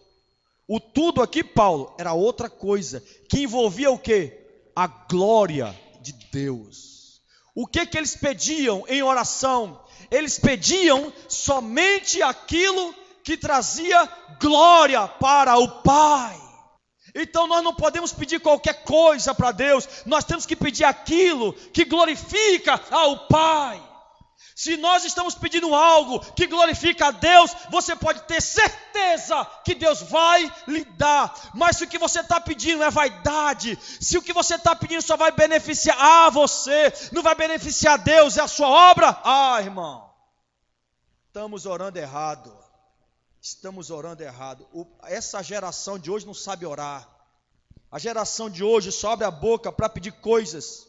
O tudo aqui, Paulo, era outra coisa, que envolvia o quê? A glória de Deus. O que eles pediam em oração? Eles pediam somente aquilo que trazia glória para o Pai. Então nós não podemos pedir qualquer coisa para Deus, nós temos que pedir aquilo que glorifica ao Pai. Se nós estamos pedindo algo que glorifica a Deus, você pode ter certeza que Deus vai lhe dar. Mas se o que você está pedindo é vaidade, se o que você está pedindo só vai beneficiar a você, não vai beneficiar a Deus e a sua obra, irmão, estamos orando errado. Estamos orando errado. Essa geração de hoje não sabe orar. A geração de hoje só abre a boca para pedir coisas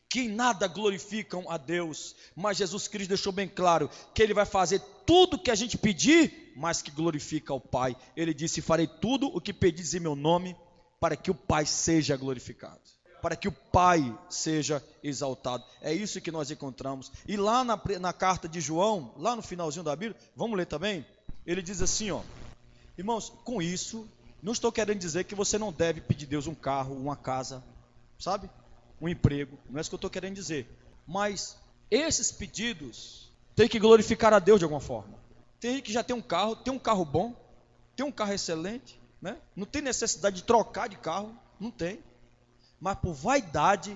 que em nada glorificam a Deus. Mas Jesus Cristo deixou bem claro que Ele vai fazer tudo que a gente pedir, mas que glorifica ao Pai. Ele disse: farei tudo o que pedis em meu nome, para que o Pai seja glorificado, para que o Pai seja exaltado. É isso que nós encontramos. E lá na carta de João, lá no finalzinho da Bíblia, vamos ler também? Ele diz assim, irmãos, com isso, não estou querendo dizer que você não deve pedir a Deus um carro, uma casa, sabe? Um emprego, não é isso que eu estou querendo dizer. Mas esses pedidos têm que glorificar a Deus de alguma forma. Tem gente que já tem um carro bom, tem um carro excelente, né? Não tem necessidade de trocar de carro, não tem. Mas por vaidade,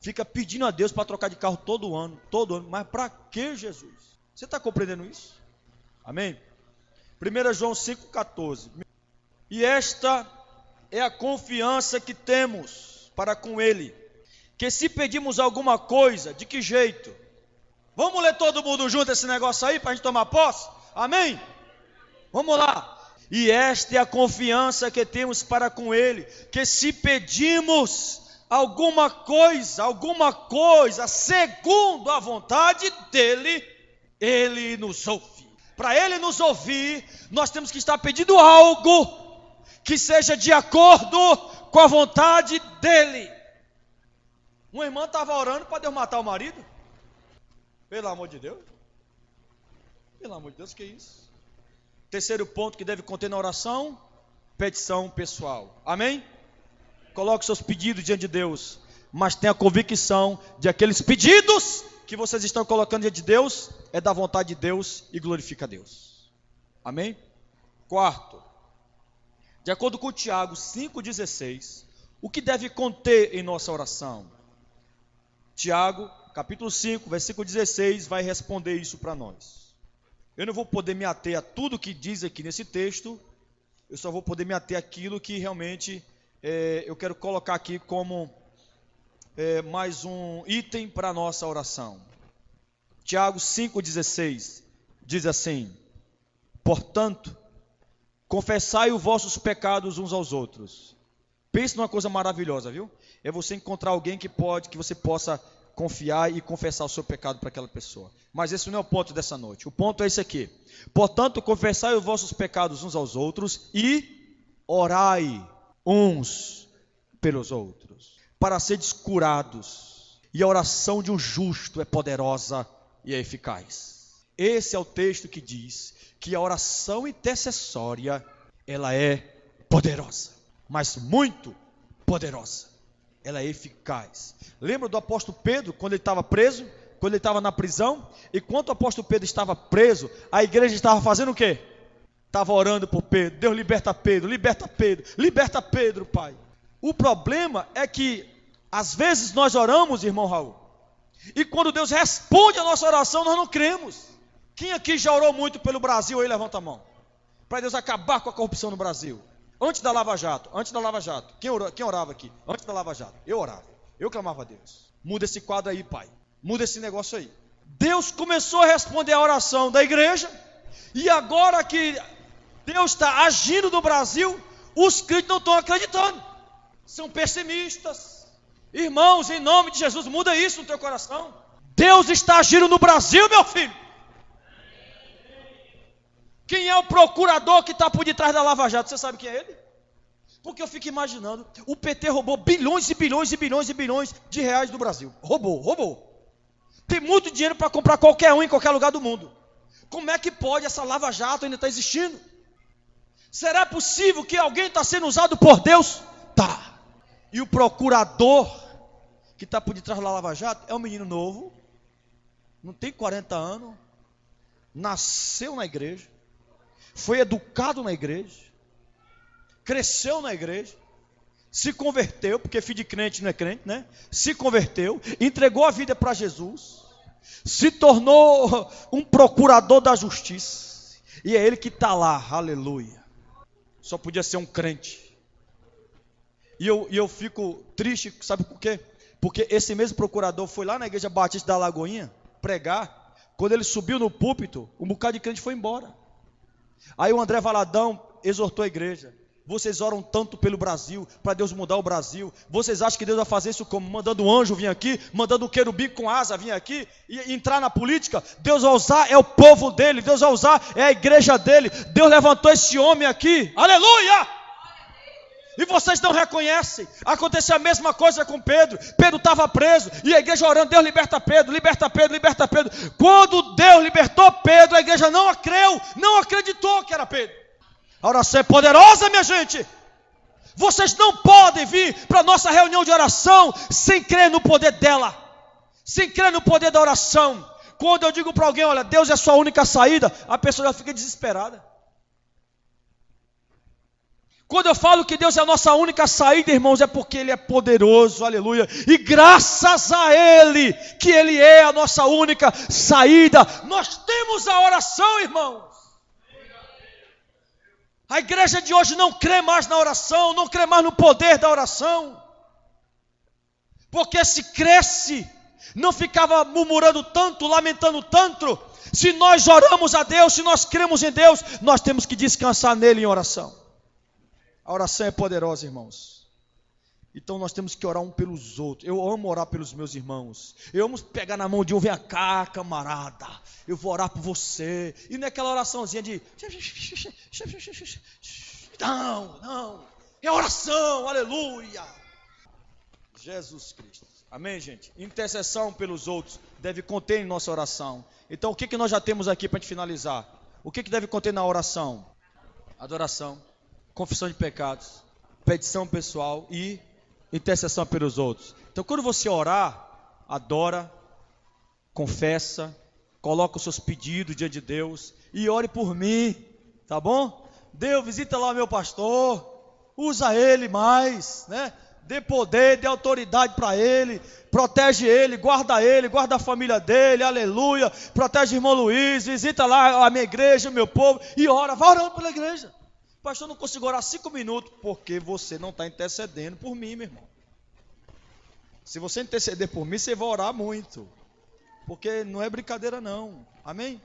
fica pedindo a Deus para trocar de carro todo ano. Mas para que, Jesus? Você está compreendendo isso? Amém? 1 João 5,14. E esta é a confiança que temos para com Ele, que se pedimos alguma coisa, de que jeito? Vamos ler todo mundo junto esse negócio aí, para a gente tomar posse? Amém? Vamos lá. E esta é a confiança que temos para com Ele, que se pedimos alguma coisa, segundo a vontade dEle, Ele nos ouve. Para Ele nos ouvir, nós temos que estar pedindo algo que seja de acordo com a vontade dEle. Uma irmã estava orando para Deus matar o marido. Pelo amor de Deus. Pelo amor de Deus, que isso? Terceiro ponto que deve conter na oração: petição pessoal. Amém? Coloque seus pedidos diante de Deus, mas tenha a convicção de aqueles pedidos que vocês estão colocando diante de Deus é da vontade de Deus e glorifica a Deus. Amém? Quarto, de acordo com Tiago 5,16, o que deve conter em nossa oração? Tiago, capítulo 5, versículo 16, vai responder isso para nós. Eu não vou poder me ater a tudo que diz aqui nesse texto, eu só vou poder me ater àquilo que realmente eu quero colocar aqui como mais um item para a nossa oração. Tiago 5,16 diz assim: portanto, confessai os vossos pecados uns aos outros. Pense numa coisa maravilhosa, viu? É você encontrar alguém que você possa confiar e confessar o seu pecado para aquela pessoa. Mas esse não é o ponto dessa noite. O ponto é esse aqui: portanto, confessai os vossos pecados uns aos outros e orai uns pelos outros, para seres curados. E a oração de um justo é poderosa e é eficaz. Esse é o texto que diz que a oração intercessória, ela é poderosa, mas muito poderosa. Ela é eficaz. Lembra do apóstolo Pedro, quando ele estava preso, quando ele estava na prisão? E quando o apóstolo Pedro estava preso, a igreja estava fazendo o quê? Estava orando por Pedro. Deus liberta Pedro, liberta Pedro, liberta Pedro, Pai. O problema é que às vezes nós oramos, irmão Raul, e quando Deus responde a nossa oração, nós não cremos. Quem aqui já orou muito pelo Brasil? Aí levanta a mão. Para Deus acabar com a corrupção no Brasil. Antes da Lava Jato. Quem orava aqui? Antes da Lava Jato. Eu orava. Eu clamava a Deus. Muda esse quadro aí, Pai. Muda esse negócio aí. Deus começou a responder a oração da igreja. E agora que Deus está agindo no Brasil, os crentes não estão acreditando. São pessimistas. Irmãos, em nome de Jesus, muda isso no teu coração. Deus está agindo no Brasil, meu filho. Quem é o procurador que está por detrás da Lava Jato? Você sabe quem é ele? Porque eu fico imaginando, o PT roubou bilhões e bilhões e bilhões e bilhões de reais do Brasil. Roubou. Tem muito dinheiro para comprar qualquer um em qualquer lugar do mundo. Como é que pode essa Lava Jato ainda estar existindo? Será possível que alguém está sendo usado por Deus? Tá. E o procurador que está por detrás da Lava Jato é um menino novo, não tem 40 anos, nasceu na igreja, foi educado na igreja, cresceu na igreja, se converteu, porque filho de crente não é crente, né? Se converteu, entregou a vida para Jesus, se tornou um procurador da justiça, e é ele que está lá, aleluia. Só podia ser um crente. E eu fico triste, sabe por quê? Porque esse mesmo procurador foi lá na igreja Batista da Lagoinha pregar. Quando ele subiu no púlpito, um bocado de crente foi embora. Aí o André Valadão exortou a igreja: vocês oram tanto pelo Brasil, para Deus mudar o Brasil. Vocês acham que Deus vai fazer isso como? Mandando um anjo vir aqui, mandando um querubim com asa vir aqui e entrar na política? Deus vai usar é o povo dele, Deus vai usar é a igreja dele. Deus levantou esse homem aqui, aleluia! E vocês não reconhecem. Aconteceu a mesma coisa com Pedro. Pedro estava preso e a igreja orando: Deus liberta Pedro, liberta Pedro, liberta Pedro. Quando Deus libertou Pedro, a igreja não creu, não acreditou que era Pedro. A oração é poderosa, minha gente. Vocês não podem vir para a nossa reunião de oração sem crer no poder dela, sem crer no poder da oração. Quando eu digo para alguém: olha, Deus é a sua única saída, a pessoa já fica desesperada. Quando eu falo que Deus é a nossa única saída, irmãos, é porque Ele é poderoso, aleluia. E graças a Ele, que Ele é a nossa única saída, nós temos a oração, irmãos. A igreja de hoje não crê mais na oração, não crê mais no poder da oração. Porque se cresce, não ficava murmurando tanto, lamentando tanto. Se nós oramos a Deus, se nós cremos em Deus, nós temos que descansar nele em oração. A oração é poderosa, irmãos. Então nós temos que orar um pelos outros. Eu amo orar pelos meus irmãos. Eu amo pegar na mão de um: vem cá, camarada, eu vou orar por você. E não é aquela oraçãozinha de... Não. É oração, aleluia. Jesus Cristo. Amém, gente? Intercessão pelos outros deve conter em nossa oração. Então o que nós já temos aqui para a gente finalizar? O que deve conter na oração? Adoração, confissão de pecados, petição pessoal e intercessão pelos outros. Então quando você orar, adora, confessa, coloca os seus pedidos diante de Deus e ore por mim, tá bom? Deus, visita lá o meu pastor, usa ele mais, né? Dê poder, dê autoridade para ele, protege ele, guarda a família dele, aleluia. Protege o irmão Luiz, visita lá a minha igreja, o meu povo e ora, vai orando pela igreja. Pastor, não consigo orar 5 minutos, porque você não está intercedendo por mim, meu irmão. Se você interceder por mim, você vai orar muito, porque não é brincadeira não, amém?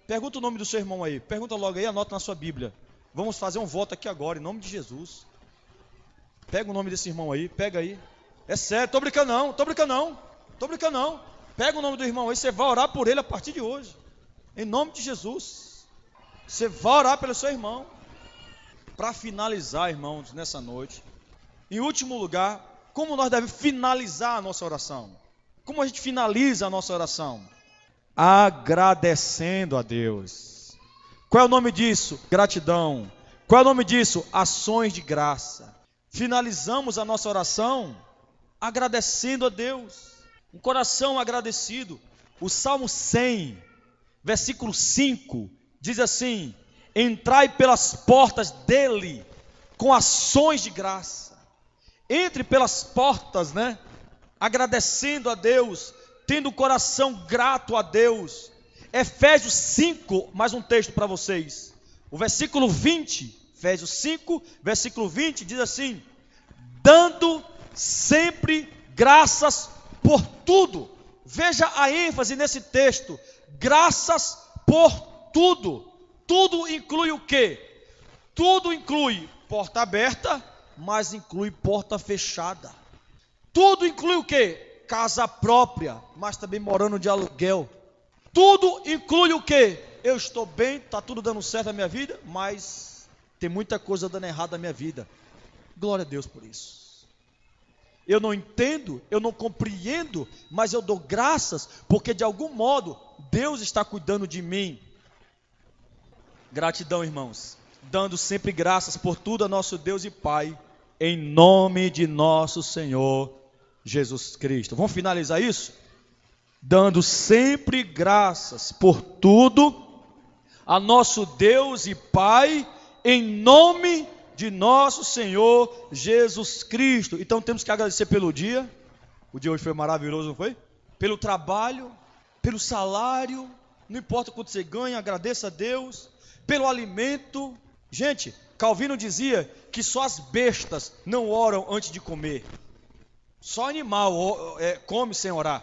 Pergunta o nome do seu irmão aí, pergunta logo aí, anota na sua Bíblia. Vamos fazer um voto aqui agora, em nome de Jesus. Pega o nome desse irmão aí, pega aí. É sério, tô brincando não. Pega o nome do irmão aí, você vai orar por ele a partir de hoje, em nome de Jesus. Você vai orar pelo seu irmão. Para finalizar, irmãos, nessa noite, em último lugar, como nós devemos finalizar a nossa oração? Como a gente finaliza a nossa oração? Agradecendo a Deus. Qual é o nome disso? Gratidão. Qual é o nome disso? Ações de graça. Finalizamos a nossa oração agradecendo a Deus. Um coração agradecido. O Salmo 100, versículo 5, diz assim: entrai pelas portas dele com ações de graça. Entre pelas portas, né? Agradecendo a Deus, tendo o coração grato a Deus. Efésios 5, mais um texto para vocês. O versículo 20, Efésios 5, versículo 20, diz assim: dando sempre graças por tudo. Veja a ênfase nesse texto. Graças por tudo. Tudo inclui o quê? Tudo inclui porta aberta, mas inclui porta fechada. Tudo inclui o quê? Casa própria, mas também morando de aluguel. Tudo inclui o quê? Eu estou bem, está tudo dando certo na minha vida, mas tem muita coisa dando errado na minha vida. Glória a Deus por isso. Eu não entendo, eu não compreendo, mas eu dou graças, porque de algum modo Deus está cuidando de mim. Gratidão, irmãos, dando sempre graças por tudo a nosso Deus e Pai, em nome de nosso Senhor Jesus Cristo. Vamos finalizar isso? Dando sempre graças por tudo a nosso Deus e Pai, em nome de nosso Senhor Jesus Cristo. Então temos que agradecer pelo dia. O dia hoje foi maravilhoso, não foi? Pelo trabalho, pelo salário, não importa quanto você ganha, agradeça a Deus, pelo alimento. Gente, Calvino dizia que só as bestas não oram antes de comer. Só animal come sem orar.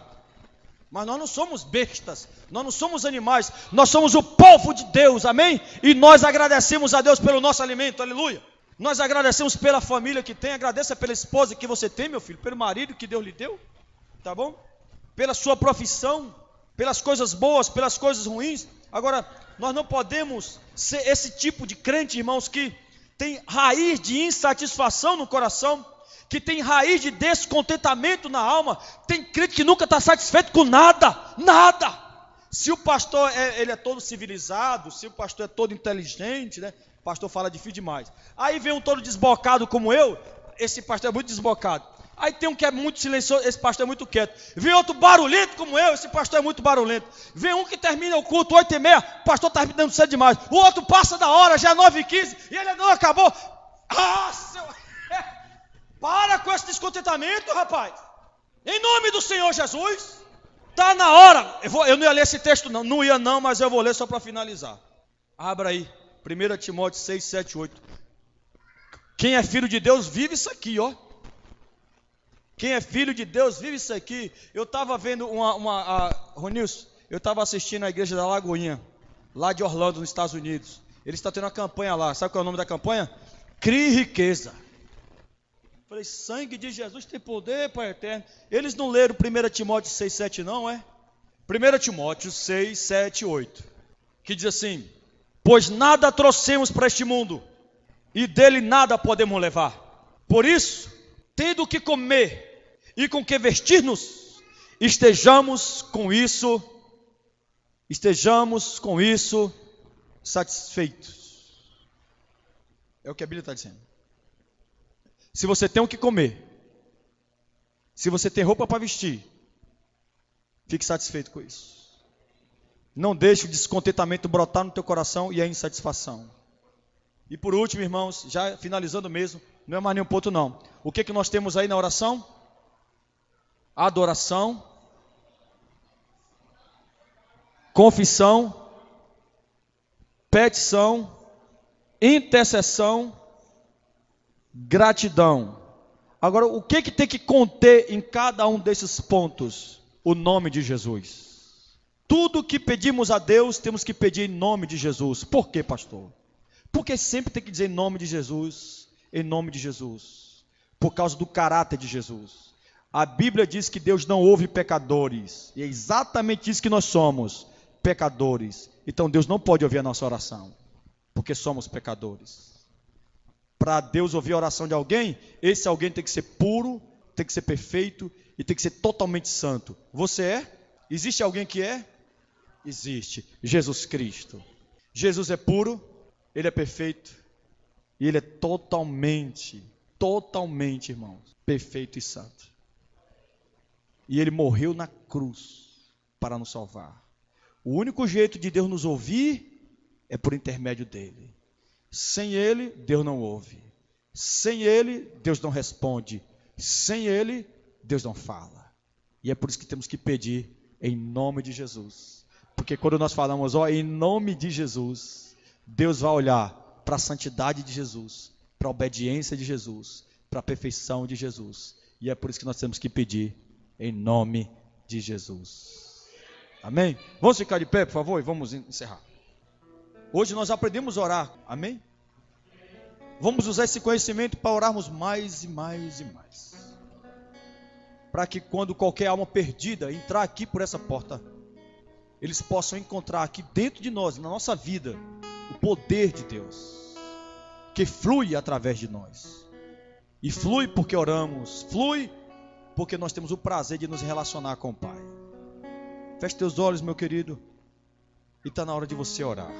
Mas nós não somos bestas, nós não somos animais, nós somos o povo de Deus, amém? E nós agradecemos a Deus pelo nosso alimento, aleluia. Nós agradecemos pela família que tem, agradeça pela esposa que você tem, meu filho, pelo marido que Deus lhe deu, tá bom? Pela sua profissão, pelas coisas boas, pelas coisas ruins. Agora, nós não podemos ser esse tipo de crente, irmãos, que tem raiz de insatisfação no coração, que tem raiz de descontentamento na alma. Tem crente que nunca está satisfeito com nada, nada. Se o pastor ele é todo civilizado, se o pastor é todo inteligente, né? O pastor fala difícil demais. Aí vem um todo desbocado como eu, esse pastor é muito desbocado. Aí tem um que é muito silencioso, esse pastor é muito quieto. Vem outro barulhento como eu, esse pastor é muito barulhento. Vem um que termina o culto 8h30, o pastor está dando cedo demais. O outro passa da hora, já é 9h15, e ele não acabou. Ah, para com esse descontentamento, rapaz. Em nome do Senhor Jesus. Está na hora. Eu não ia ler esse texto não ia não, mas eu vou ler só para finalizar. Abra aí, 1 Timóteo 6, 7, 8. Quem é filho de Deus vive isso aqui, ó. Quem é filho de Deus vive isso aqui. Eu estava vendo Ronilson, eu estava assistindo a igreja da Lagoinha, lá de Orlando, nos Estados Unidos. Eles estão tendo uma campanha lá. Sabe qual é o nome da campanha? Crie riqueza. Falei, sangue de Jesus tem poder para eterno. Eles não leram 1 Timóteo 6, 7 não, é? 1 Timóteo 6, 7, 8. Que diz assim: pois nada trouxemos para este mundo, e dele nada podemos levar. Por isso, tendo o que comer e com que vestir-nos, estejamos com isso satisfeitos. É o que a Bíblia está dizendo. Se você tem o que comer, se você tem roupa para vestir, fique satisfeito com isso. Não deixe o descontentamento brotar no teu coração e a insatisfação. E por último, irmãos, já finalizando mesmo, não é mais nenhum ponto não. O que nós temos aí na oração? Adoração, confissão, petição, intercessão, gratidão. Agora, o que tem que conter em cada um desses pontos? O nome de Jesus. Tudo que pedimos a Deus, temos que pedir em nome de Jesus. Por quê, pastor? Porque sempre tem que dizer em nome de Jesus, em nome de Jesus. Por causa do caráter de Jesus. A Bíblia diz que Deus não ouve pecadores. E é exatamente isso que nós somos, pecadores. Então Deus não pode ouvir a nossa oração, porque somos pecadores. Para Deus ouvir a oração de alguém, esse alguém tem que ser puro, tem que ser perfeito e tem que ser totalmente santo. Você é? Existe alguém que é? Existe. Jesus Cristo. Jesus é puro, Ele é perfeito e Ele é totalmente, irmãos, perfeito e santo. E Ele morreu na cruz para nos salvar. O único jeito de Deus nos ouvir é por intermédio dEle. Sem Ele, Deus não ouve. Sem Ele, Deus não responde. Sem Ele, Deus não fala. E é por isso que temos que pedir em nome de Jesus. Porque quando nós falamos, em nome de Jesus, Deus vai olhar para a santidade de Jesus, para a obediência de Jesus, para a perfeição de Jesus. E é por isso que nós temos que pedir em nome de Jesus. Amém? Vamos ficar de pé, por favor, e vamos encerrar. Hoje nós aprendemos a orar, amém? Vamos usar esse conhecimento para orarmos mais e mais e mais. Para que quando qualquer alma perdida entrar aqui por essa porta, eles possam encontrar aqui dentro de nós, na nossa vida, o poder de Deus, que flui através de nós. E flui porque oramos, flui porque nós temos o prazer de nos relacionar com o Pai. Feche teus olhos, meu querido, e está na hora de você orar.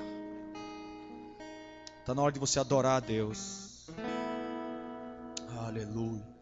Está na hora de você adorar a Deus. Aleluia.